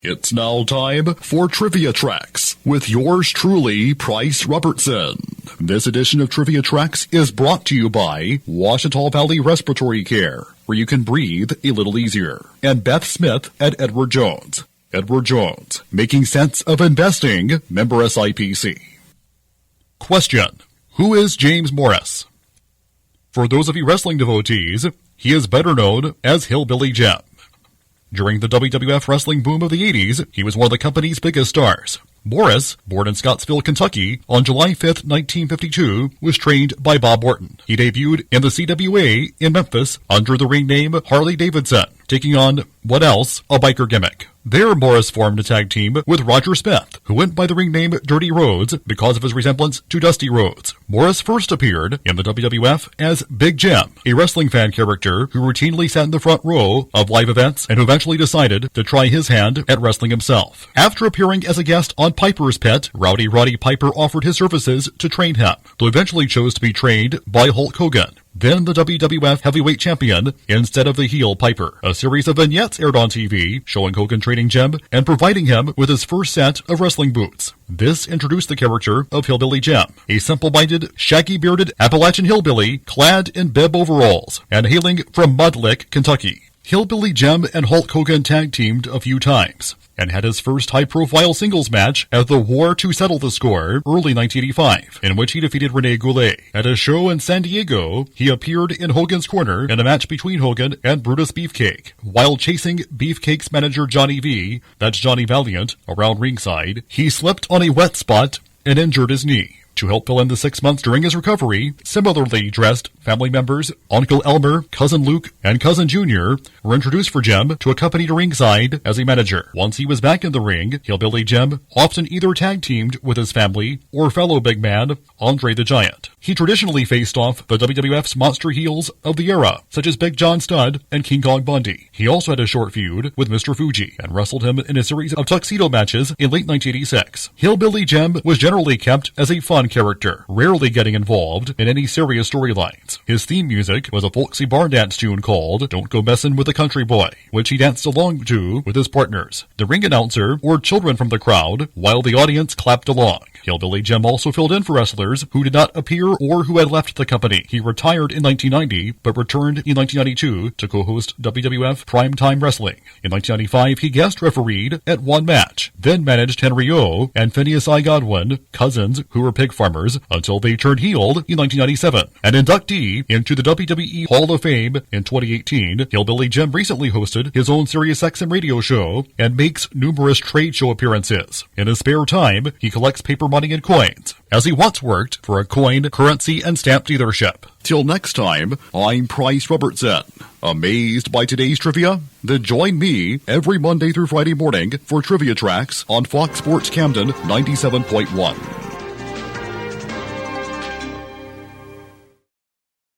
It's now time for Trivia Tracks with yours truly, Pryce Robertson. This edition of Trivia Tracks is brought to you by Washita Valley Respiratory Care, where you can breathe a little easier, and Beth Smith at Edward Jones. Edward Jones, making sense of investing, member SIPC. Question: who is James Morris? For those of you wrestling devotees, he is better known as Hillbilly Jim. During the WWF wrestling boom of the 80s, he was one of the company's biggest stars. Morris, born in Scottsville, Kentucky, on July 5, 1952, was trained by Bob Orton. He debuted in the CWA in Memphis under the ring name Harley Davidson, taking on, what else, a biker gimmick. There, Morris formed a tag team with Roger Smith, who went by the ring name Dirty Rhodes because of his resemblance to Dusty Rhodes. Morris first appeared in the WWF as Big Jim, a wrestling fan character who routinely sat in the front row of live events and who eventually decided to try his hand at wrestling himself. After appearing as a guest on Piper's Pit, Rowdy Roddy Piper offered his services to train him, though eventually chose to be trained by Hulk Hogan, then the WWF Heavyweight Champion, instead of the heel Piper. A series of vignettes aired on TV, showing Hogan training Jim and providing him with his first set of wrestling boots. This introduced the character of Hillbilly Jim, a simple-minded, shaggy-bearded Appalachian hillbilly clad in bib overalls and hailing from Mud Lick, Kentucky. Hillbilly Jim and Hulk Hogan tag-teamed a few times and had his first high-profile singles match at the War to Settle the Score early 1985, in which he defeated Rene Goulet. At a show in San Diego, he appeared in Hogan's corner in a match between Hogan and Brutus Beefcake. While chasing Beefcake's manager Johnny V, that's Johnny Valiant, around ringside, he slipped on a wet spot and injured his knee. To help fill in the 6 months during his recovery, similarly dressed family members, Uncle Elmer, Cousin Luke, and Cousin Junior were introduced for Jim to accompany to ringside as a manager. Once he was back in the ring, Hillbilly Jim often either tag-teamed with his family or fellow big man, Andre the Giant. He traditionally faced off the WWF's monster heels of the era, such as Big John Studd and King Kong Bundy. He also had a short feud with Mr. Fuji and wrestled him in a series of tuxedo matches in late 1986. Hillbilly Jim was generally kept as a fun character, rarely getting involved in any serious storylines. His theme music was a folksy barn dance tune called Don't Go Messin' with the Country Boy, which he danced along to with his partners, the ring announcer, or children from the crowd, while the audience clapped along. Hillbilly Jim also filled in for wrestlers who did not appear or who had left the company. He retired in 1990, but returned in 1992 to co-host WWF Primetime Wrestling. In 1995, he guest refereed at one match, then managed Henry O. and Phineas I. Godwin, cousins who were pig farmers, until they turned heel in 1997. An inductee into the WWE Hall of Fame in 2018, Hillbilly Jim recently hosted his own SiriusXM radio show and makes numerous trade show appearances. In his spare time, he collects paper money and coins, as he once worked for a coin, currency, and stamp dealership. Till next time, I'm Pryce Robertson. Amazed by today's trivia? Then join me every Monday through Friday morning for Trivia Tracks on Fox Sports Camden 97.1.